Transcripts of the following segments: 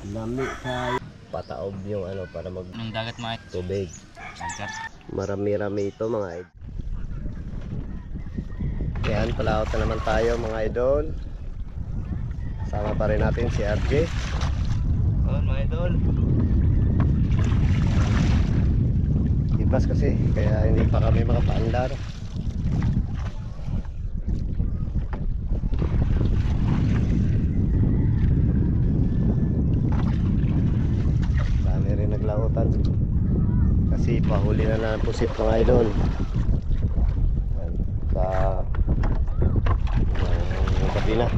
Lami tayo. Pataob yung ano para mag Anong dagat mga tubig. dagat? Marami-rami ito mga idol. Yan, palaot na naman tayo mga idol. Sama pa rin natin si RJ. Mga idol. Ibas kasi, kaya hindi pa kami makapaandar. Dami rin naglautan. Kasi pahuli na ng pusit mga idol. Sa gabi na.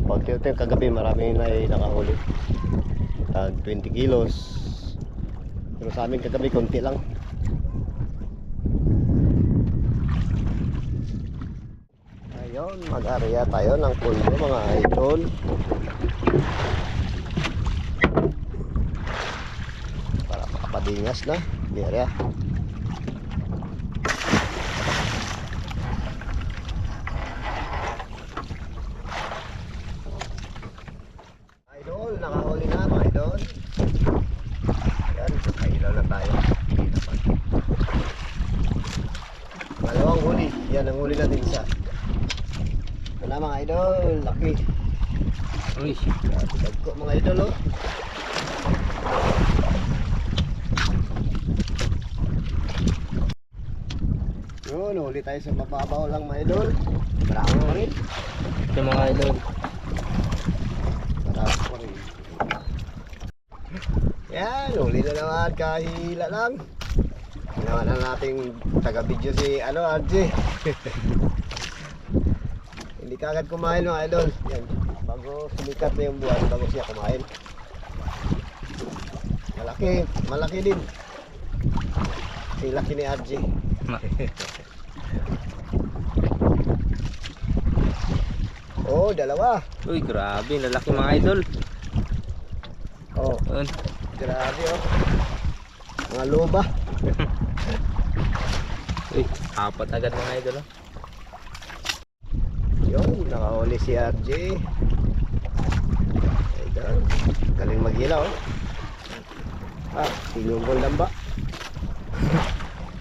Pagkita yung kagabi marami na nakahuli. 20 kilos. Pero sa amin kagabi konti lang. Ayun, mag-area tayo ng pundo mga idol. Para makapadingas na di area. Idol, nakahuli na mga idol. Yan, kailaw na tayo. Dalawang huli. Yan ang huli natin isa. Ito na mga idol, laki. Uy. Dagko mga idol oh. Yun, huli tayo sa mababaw lang mga idol. Marami pa rin. Ito mga idol. Marami pa rin. Yan, huli na naman. Kahila lang. Ginawa na nating taga-video si RJ. Hindi kagad kumain mga idol. Yan, bago sumikat na yung buwan, bago siya kumain. Malaki, malaki din. Si laki ni RJ. Oh, dalawa. Uy, grabe, lalaki mga idol. Oh, Yun. grabe oh. Mga loba. Uy, apat agad mga idol. Oh. Yun, nakahuli si RJ. Ayan, galing mag-ilaw. Tinunggol lang ba?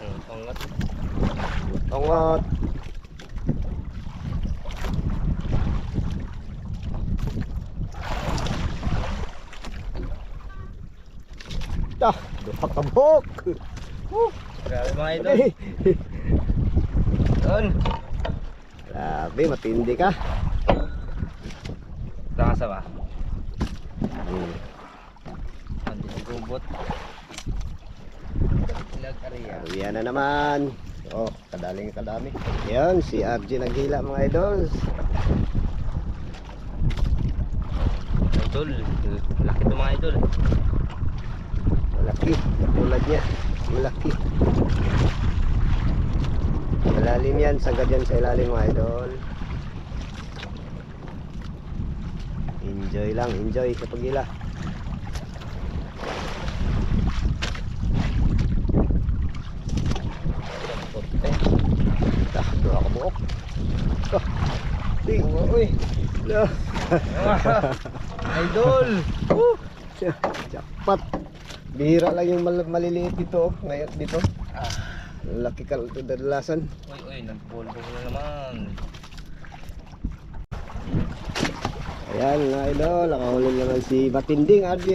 Ang pangat. Tungot. Duha ka buhok. Grabe mga idol. Yun. Grabe, matindi ka. Tangasa ba? Hmm. Hindi nagubot. Ilag-area. Aruya na naman. Oh, kadaling kadami. Yan, si RJ naghila mga idols. Idol. Laki ito mga idol. Malaki, katulad niya. Malaki. Malalim yan, sagad yan sa ilalim mga idol. Enjoy lang, enjoy sa paghila. Doha ka buhok. Uy. Idol. Jackpot. Bihira lang yung maliliit dito. Ngayon dito. Laki ka ito dadalasan. Uy, nagbolbol na naman. Ayan mga idol, nakahuli naman si Matinding RJ.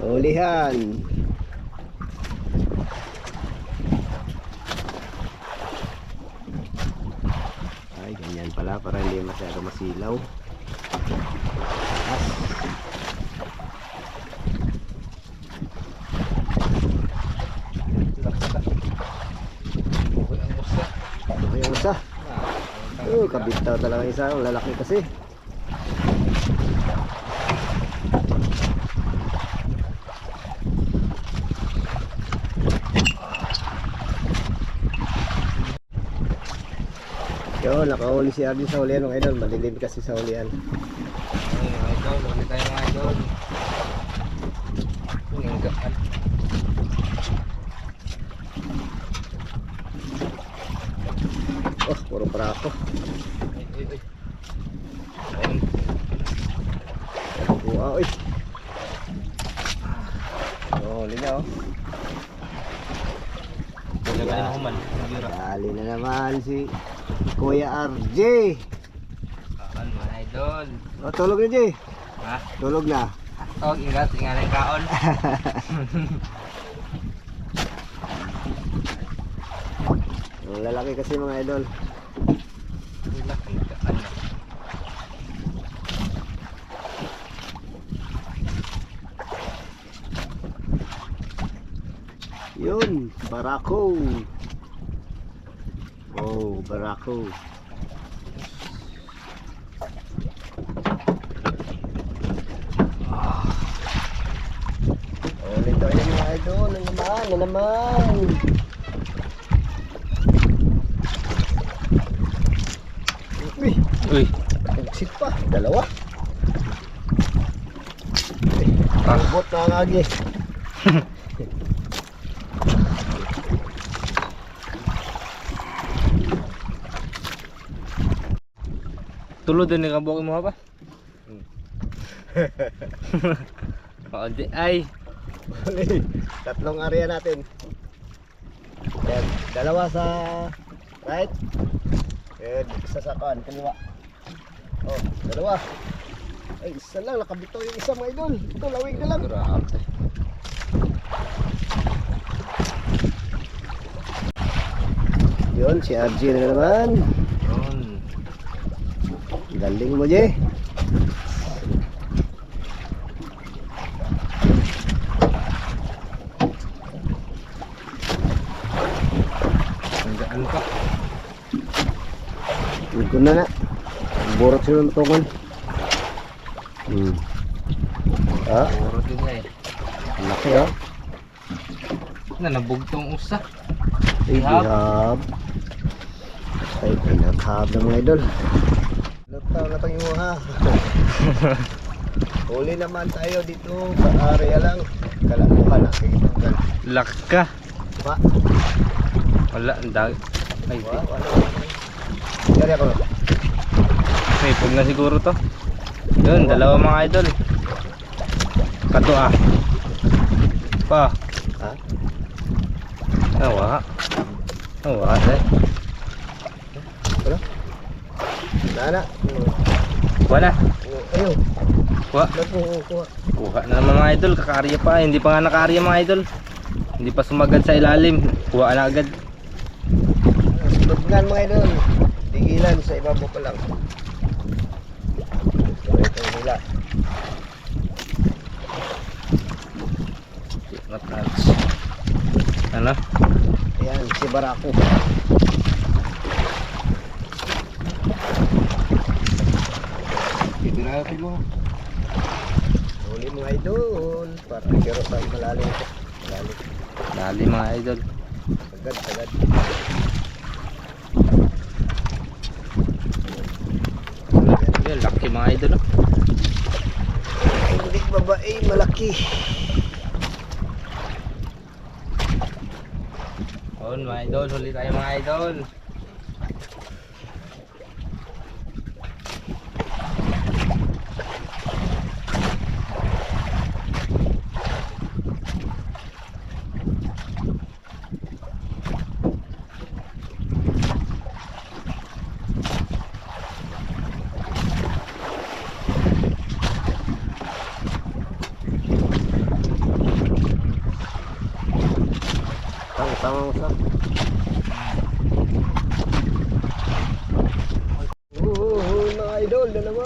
Hulihan. Ay, ganyan pala para hindi masyado masilaw. Ito yung isa. Oh, kabitaw talaga isa, ang lalaki kasi. Yo, nakahuli si RJ sa hulihan mga idol, malilim kasi sa hulihan. Ay, mga idol, ulit tayo mga idol. Pinggaan. Oh, puro prako. Ayun. naman si Kuya RJ. Kaon mga idol. O, tulog na, Jay. Ha? Tulog na. Tawag ingat, ingat ang kaon. Ang lalaki kasi mga idol. Wala kang kaan. Yun, barako. Oh, barako. Ulit tayo mga idol. Na naman. Uy, Uy. nagsit pa. Dalawa. Ah. Bot na ang agi. Tulod din ka bukin mo pa? Oo di ay. Uli, tatlong area natin. Yan, dalawa sa right. And isa sa kan, kaliwa. Oh, dalawa. Ay, isa lang, nakabitaw yung isa mga idol. Ito, lawig na lang. Grabe. Yun, si RG na naman. Yun. Galing mo, Jay. Hanggaan pa. Huwag ko na na. Burot sila ng tungon. Ah, Puro din na eh. ang laki oh. Nabugtong usa. Ay, bihab. Ay, pinaghab ng mga idol. Lutaw na itong imuha. Huli naman tayo dito sa area lang. Kalakuhan na, kikitunggan. Laka. Ba? Wala, ang dag. Ay, di. Wala. Dari ako. May pug na siguro to. Yun, dalawa mga idol. Kato ah. Pa. Ha? Awa. Awa eh. Wala? Nana. Wala. Ayun. Kuha. Kuha. Kuha na naman mga idol. Kakaarya pa. Hindi pa nga nakaarya mga idol. Hindi pa sumagad sa ilalim. Kuha na agad. Tugnan mga idol. Tigilan sa ibabaw pa lang. Ito nila. Matals. Ano? Ayan, si Barako. Pipiratin mo. Huli mga idol. Para pero sa malalim ito. Malalim. Dali mga idol. Sagad, sagad. Yun, laki mga idol. Oh. Hindi babae, malaki. Yun mga idol. Huli tayo mga idol. Tama mo sa. Mga idol, dalawa.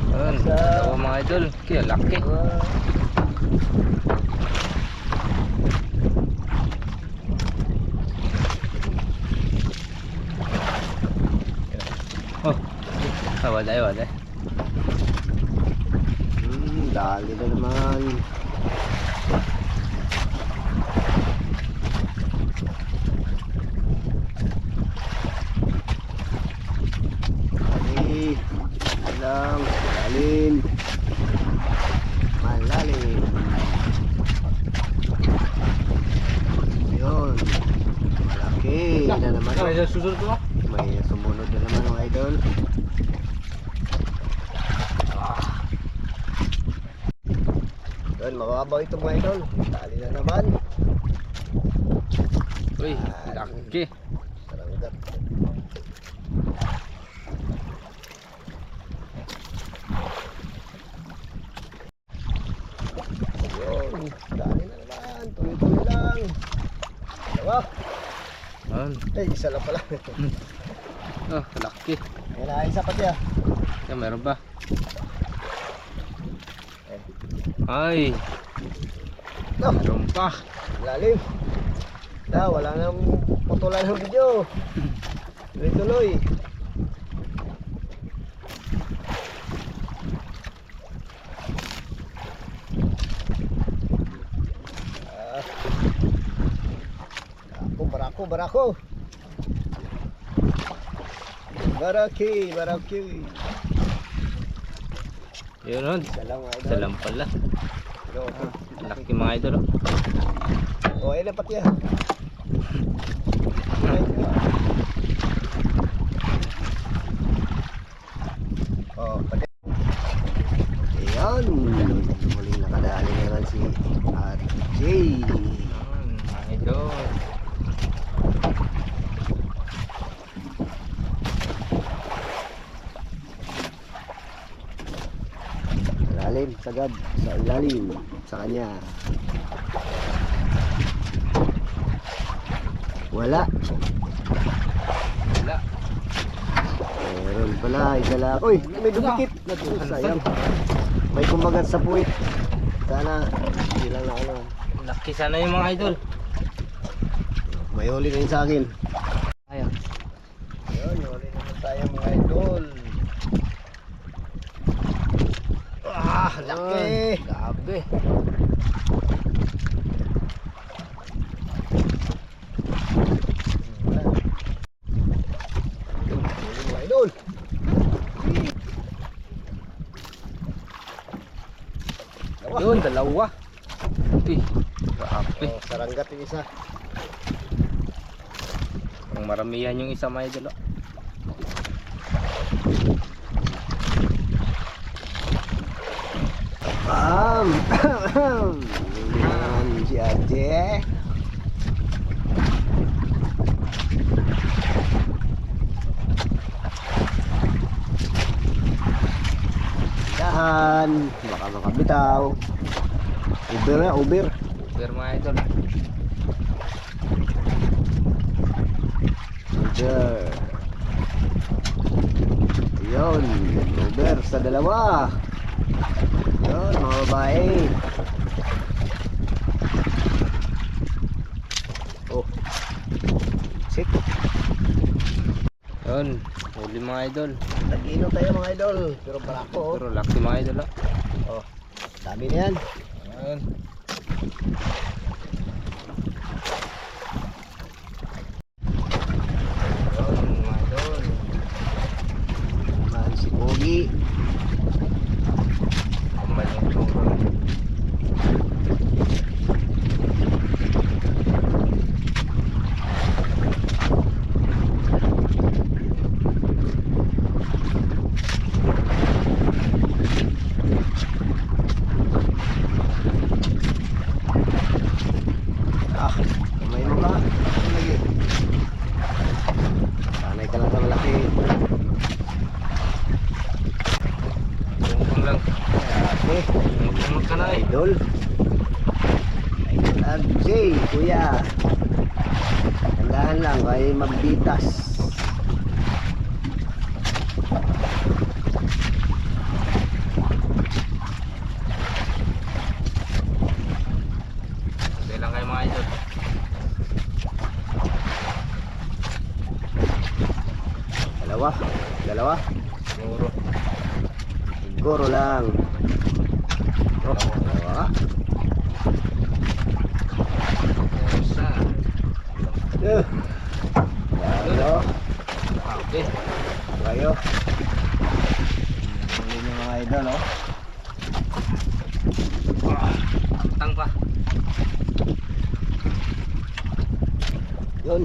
Yun, dalawa mga idol. Kaya laki. Oh. Ah, wala eh, wala eh. Dali na naman. Dali. Lang. Malalim. Malalim. Yun. Malaki na naman. May susunod ko? May sumunod na naman mga idol. Yun, mababaw ito mga idol. Dali na naman. Uy, laki. Saranggat. Yun, dali na naman. Tuloy-tuloy lang. Dalawa. Ayun. Eh, isa lang pala. Oh, laki. Yan na, isa pati ah. Yan, meron pa. Eh, Ay, no, meron pa. lalim. Wala nang putulan ng video. Tuloy-tuloy. Barako. Baraki. Yun nun. Isa lang mga idol. Salam pala. Yo, Laki mga idol. oh, ayun na pati ah. Oh, pati. Ayan. Muling nakadali naman si RJ. Ayun, mga idol. Ilalim, sagad sa ilalim sa kanya. Wala. Wala. Meron pala, isa lang. Uy, may dumikit. Sayang. May kumagat sa puwit. Sana, hindi lang ako na. Laki sana yung mga idol. May huli na yun sa akin. Ayun. Ayun, huli naman tayo mga idol. Ah, laki. Grabe. Huli mga idol. Yun, dalawa. Uy, grabe. Oh, saranggat yung isa. Ang maramihan yung isa mga idol. Yan si Ate. Dahan, baka makabitaw. Uber na, Uber. Pero mga idol. Uber. Yun, Uber sa dalawa. Yun, mga babae. Oh. Sit. Yun, huli mga idol. Nag-inom tayo mga idol. Pero barako. Pero laki mga idol. Oh. Dami na yan. Ayun. Yun mga idol. Naman si Pogi. Kumbal yung turo. Ah, kamay mo ka. Ano lagi? Sanay ka lang sa malaki. Tungkong lang. Okay. Tungkong ka na eh. Idol. Idol RJ, kuya. Tandaan lang, kay magbitas. Okay lang kayo mga idol. Dalawa. Siguro. Siguro lang. Oh, dalawa. Isa. Dalawa. Grabe. Kayo. Huli niyo mga idol, oh. Tang pa. Yun.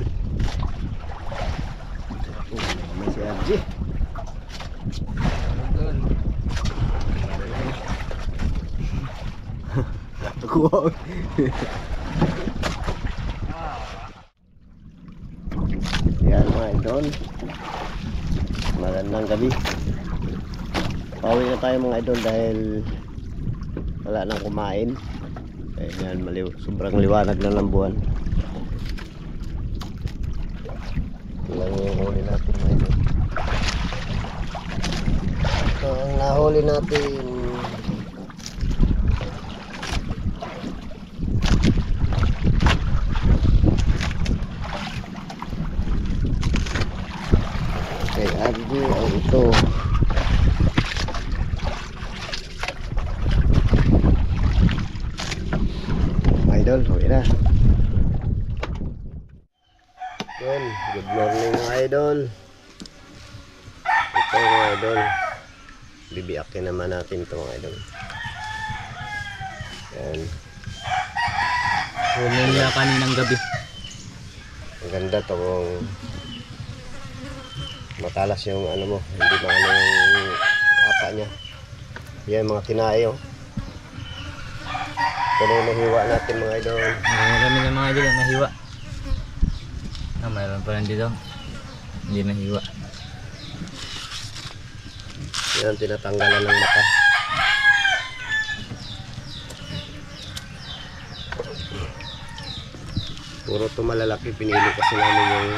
May si RJ. Idol. Wow. Yan mga idol. idol. Magandang gabi. Pauwi na tayo mga idol dahil wala nang kumain. Kaya yan, sobrang liwanag na ng buwan. Ito lang yung huli natin mga idol. So, ang nahuli natin kay Andy ay ito. Idol, huwi na. Yun, good morning mga idol. Ito mga idol, bibiyakin naman natin ito mga idol. Yan. Huli nila kaninang gabi. Ang ganda to kung matalas yung ano mo, hindi maano yung apa niya. Yan mga kinae oh. Ito na yung nahiwa natin mga idol. Marami na mga idol na nahiwa. Mayroon pa rin dito. Hindi nahiwa. Yan, tinatanggalan ng mata. Puro to malalaki, pinili kasi namin yung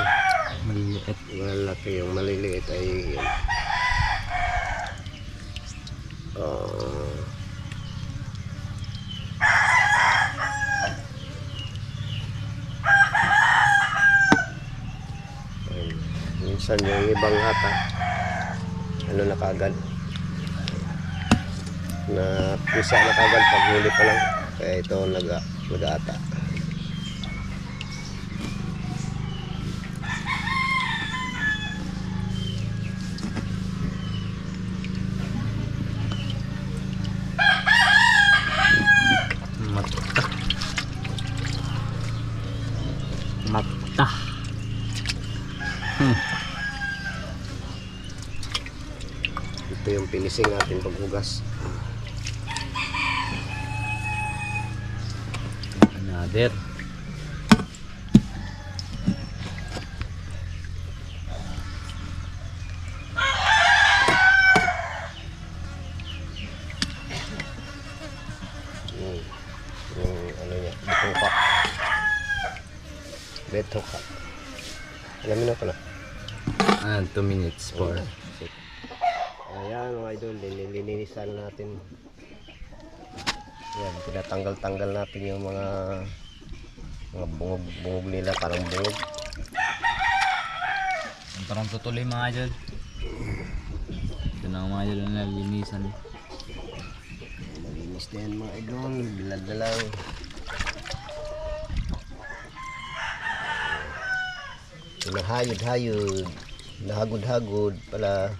Maliliit. malalaki, yung maliliit ay minsan yung ibang hata ano na kagad na pisa na kagad pag huli pa lang, kaya ito nag-ata. Mata. Ito yung finishing natin paghugas. Another. Yung ano niya, betoka. Alamin na ko na. 2 minutes for. Ayan mga idol, linilinisan natin. Yan, tinatanggal-tanggal natin yung mga bungog nila, parang bungog. Parang tutuloy mga idol. Ito na mga idol na nalinisan. Malinis na yan mga idol, bilad na lang. Nahayod-hayod, nahagod-hagod pala.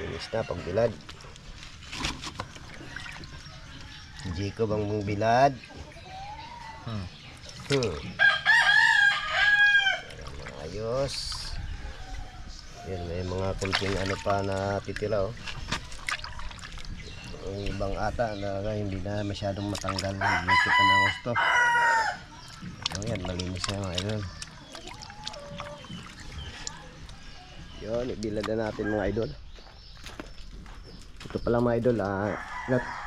Linis na pag bilad. Jiko bang mong bilad? Ayos. Yan, may mga kunting ano pa na titira oh. Yung ibang ata na hindi na masyadong matanggal, dito pa na gusto. Yan, malinis na mga idol. Yun, ibilad na natin mga idol. Ito pala mga idol,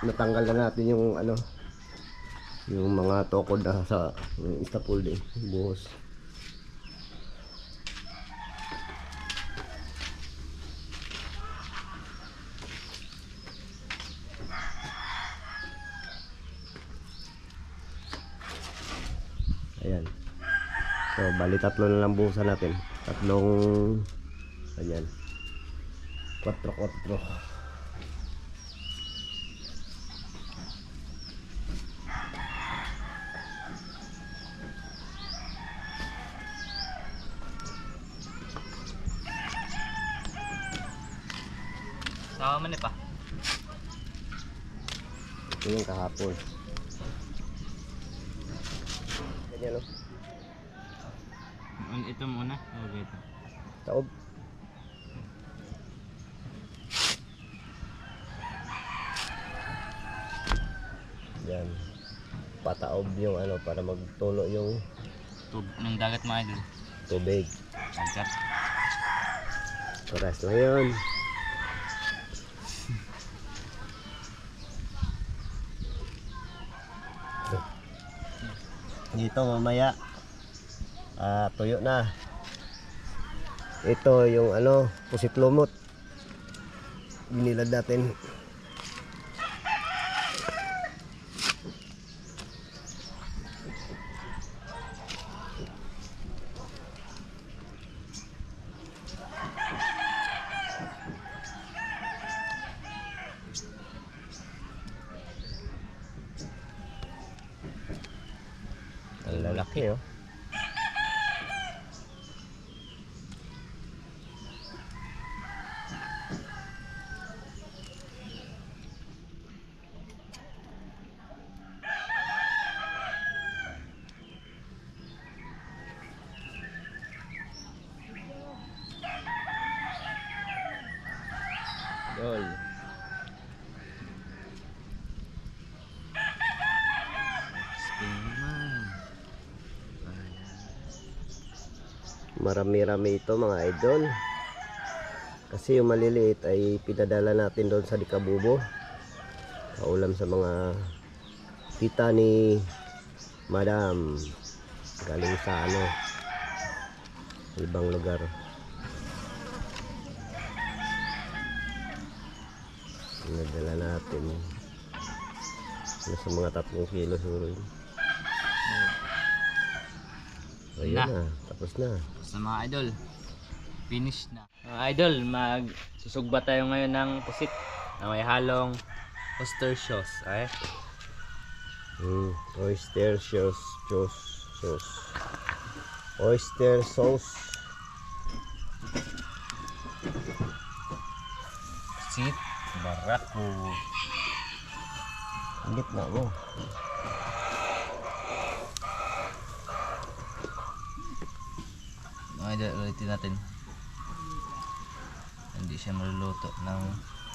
natanggal na natin yung ano, yung mga tokod na sa scaffolding, buhos. Ayan. So, bali tatlo na lang buhusan natin. Tatlong, ayan, 4. Sama man pa. Ito yung kahapon. Ganyan o. Ito muna. Okay, ito. Taob. Yan. 4 pataob yung ano para magtulo yung Ng dagat mga idol. tubig. Dagat. Paras lang yun. Dito mamaya tuyo na. Ito yung ano, pusit lumot. Binilad natin. Ang lalaki oh. Yun. Spin naman. Marami-rami ito mga idol. Kasi yung maliliit ay pinadala natin doon sa Dikabubo. Paulam sa mga tita ni Madam. Galing sa ano, ibang lugar. Pinadala natin. Nasa mga 3 kilo siguro yun. Ayun Na. na, tapos na. Sa mga idol, finish na. Mga idol, magsusugba tayo ngayon ng pusit na may halong oyster sauce. Okay? Oyster sauce. Oyster sauce. Pusit, barako. Ang gitna mo. Mga idol, ulitin natin. Hindi siya maluluto ng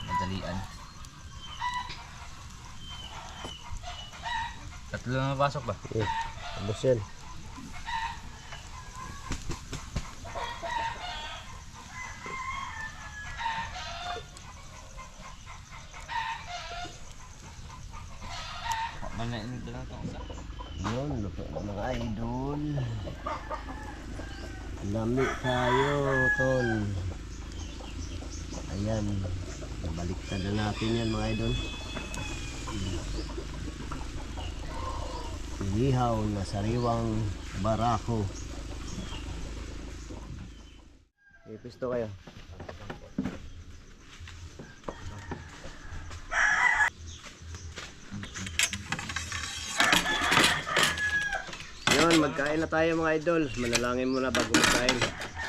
madalian. Tatlo na napasok ba? Tapos yan. Manain nito lang itong isa. Yun, luto na mga idol. Lami tayo, tol. Ayan. Nabaliktad na natin yan mga idol. Inihaw na sariwang barako. Ipisto kayo. Yun, magkain na tayo mga idol. Manalangin muna bago magkain.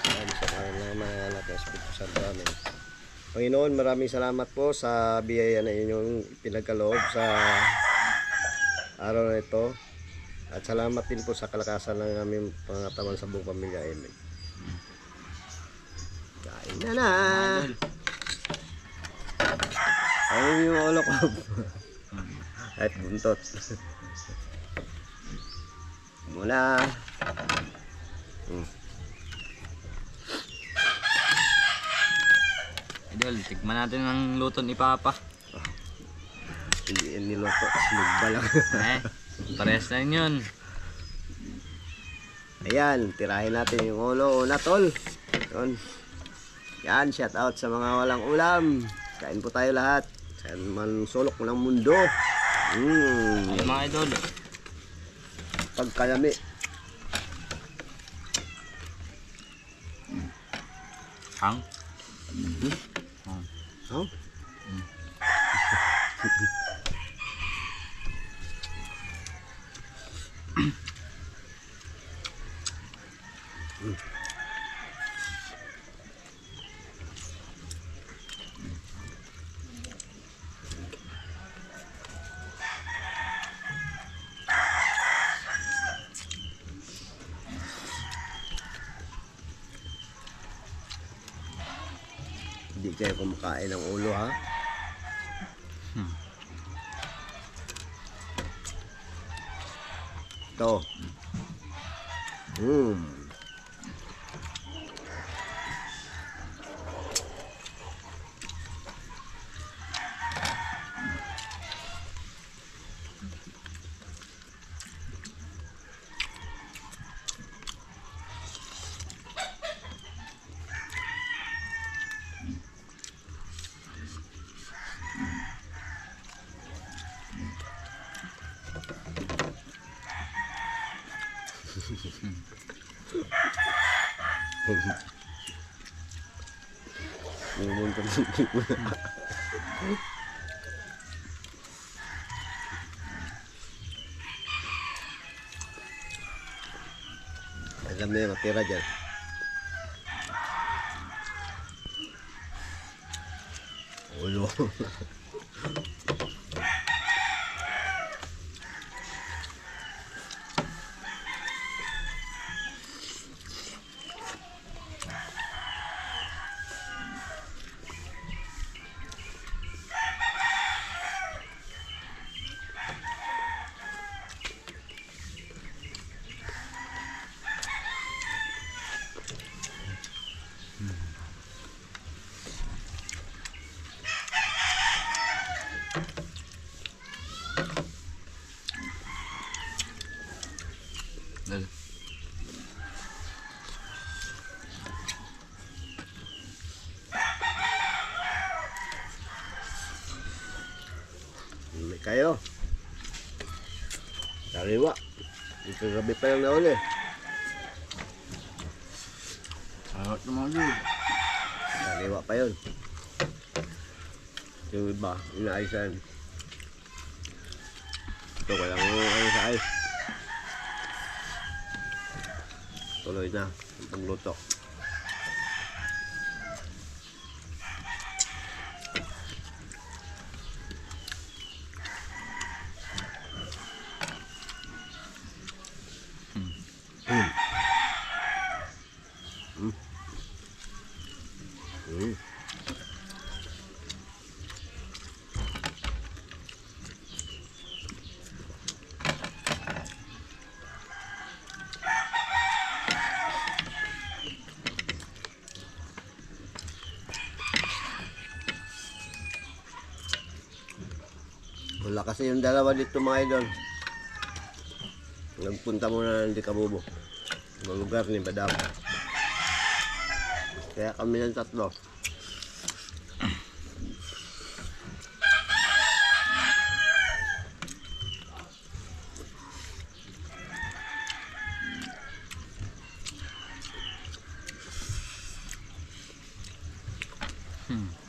Ayan, sa kanilang mga anak ng Espiritu Santo. Amen. Panginoon, maraming salamat po sa biyaya na inyong pinagkaloob sa araw na ito. At salamat din po sa kalakasan ng aming pangatawan sa buong pamilya. Amen. Kain na na! Idol. Ayun yung ulo ko. Kahit buntot. Muna. Idol, tikman natin ang luto ni Papa. Hindi yan niloto. Sinugba lang. Parehas lang yun. Ayan, tirahin natin yung ulo. Una tol. Yun. Yan, shout out sa mga walang ulam. Kain po tayo lahat. Sa man sulok ng mundo. Ay mga idol. Pagkalami. Hang. Oh? Hindi kayo kumakain ng ulo ha. Ito. Hmm. Pumunta ng tipo na. Alam na yung matira dyan. Ulo. Hindi kayo. Sariwa. Ito gabi pa yung nauli. Sarap naman yun. Sariwa pa yun. Yung iba, inaisan. Ito ko lang ano sa ice. Tuloy na ang pagluto. Wala kasi yung dalawa dito mga idol. Nagpunta muna ng Dikabubo. Mga lugar ni Badam. Kaya kami ng tatlo. Hmm.